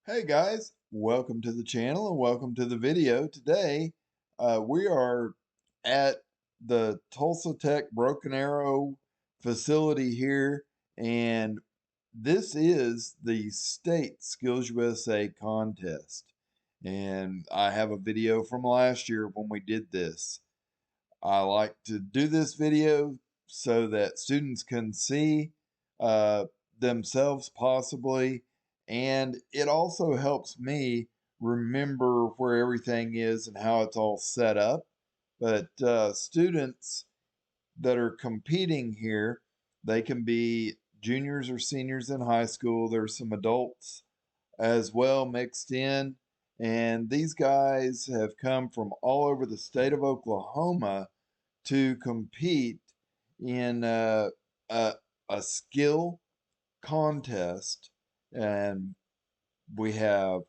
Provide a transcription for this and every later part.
Hey guys, welcome to the channel and welcome to the video. Today, we are at the Tulsa Tech Broken Arrow facility here, and this is the State Skills USA contest. And I have a video from last year when we did this. I like to do this video so that students can see uh, themselves possibly, and it also helps me remember where everything is and how it's all set up. But students that are competing here, they can be juniors or seniors in high school. There's some adults as well mixed in. And these guys have come from all over the state of Oklahoma to compete in a, a skill contest. And we have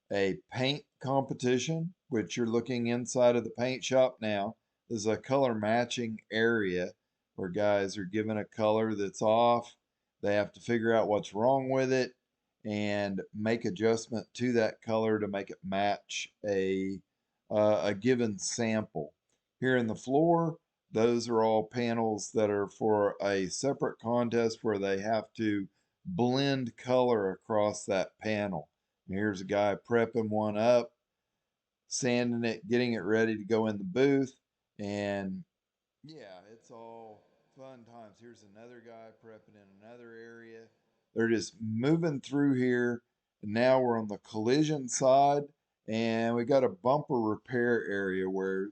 a paint competition, which you're looking inside of the paint shop now. There's a color matching area where guys are given a color that's off. They have to figure out what's wrong with it and make adjustment to that color to make it match a given sample. Here in the floor, those are all panels that are for a separate contest where they have to blend color across that panel. Here's a guy prepping one up, sanding it, getting it ready to go in the booth. And yeah, it's all fun times. Here's another guy prepping in another area. They're just moving through here. And now we're on the collision side, and we got a bumper repair area where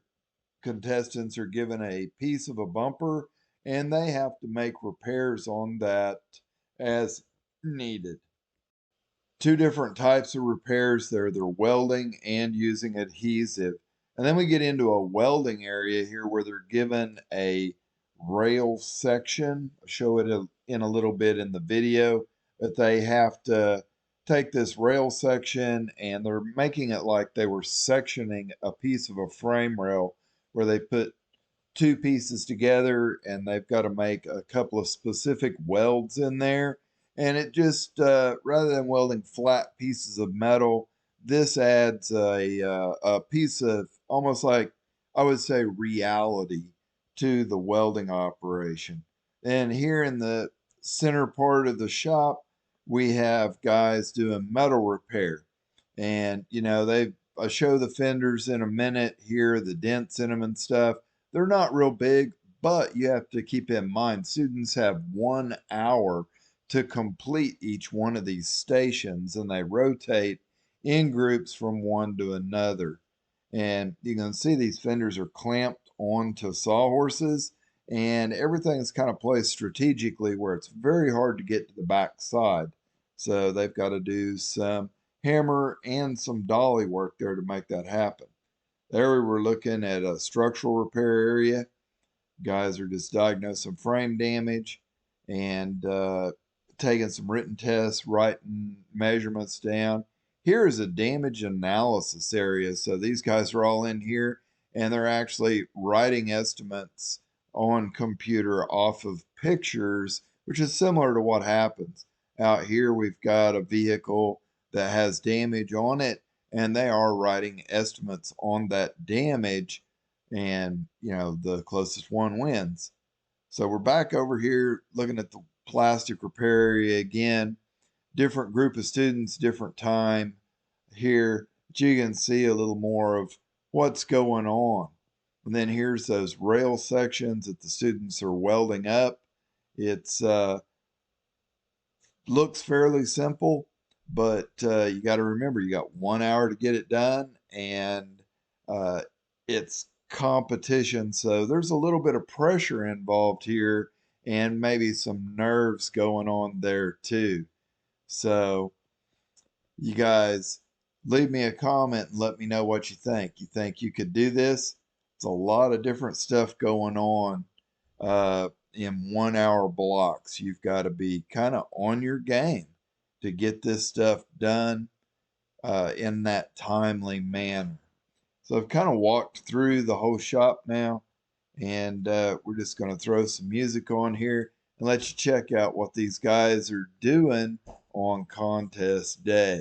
contestants are given a piece of a bumper and they have to make repairs on that as needed. Two different types of repairs there. They're welding and using adhesive. And then we get into a welding area here where they're given a rail section. I'll show it in a little bit in the video, but they have to take this rail section and they're making it like they were sectioning a piece of a frame rail where they put two pieces together and they've got to make a couple of specific welds in there. And it just, rather than welding flat pieces of metal, this adds a piece of almost like, I would say, reality to the welding operation. And here in the center part of the shop, we have guys doing metal repair. And, I show the fenders in a minute here, the dents in them and stuff. They're not real big, but you have to keep in mind students have 1 hour to complete each one of these stations and they rotate in groups from one to another. And you can see these fenders are clamped onto sawhorses and everything's kind of placed strategically where it's very hard to get to the back side. So they've got to do some hammer and some dolly work there to make that happen. There we were looking at a structural repair area. Guys are just diagnosing frame damage and taking some written tests, writing measurements down. Here is a damage analysis area. So these guys are all in here and they're actually writing estimates on computer off of pictures, which is similar to what happens. Out here, we've got a vehicle that has damage on it and they are writing estimates on that damage, and the closest one wins. So we're back over here looking at the plastic repair area again. Different group of students, different time here, but you can see a little more of what's going on. And then here's those rail sections that the students are welding up. It's looks fairly simple, but you got to remember you got 1 hour to get it done, and it's competition, so there's a little bit of pressure involved here, and maybe some nerves going on there too. So you guys leave me a comment and let me know what you think. You think you could do this? It's a lot of different stuff going on in 1 hour blocks. You've got to be kind of on your game to get this stuff done in that timely manner. So I've kind of walked through the whole shop now, and we're just going to throw some music on here and let you check out what these guys are doing on contest day.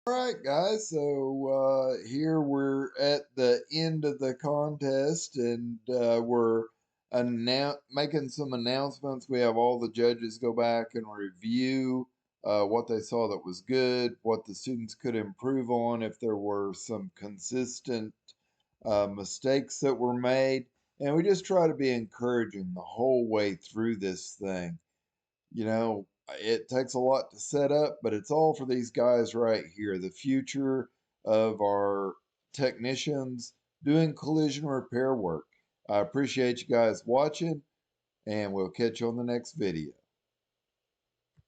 All right, guys. So here we're at the end of the contest, and we're making some announcements. We have all the judges go back and review what they saw that was good, what the students could improve on if there were some consistent mistakes that were made, and we just try to be encouraging the whole way through this thing. You know, it takes a lot to set up, but it's all for these guys right here, the future of our technicians doing collision repair work. I appreciate you guys watching, and we'll catch you on the next video.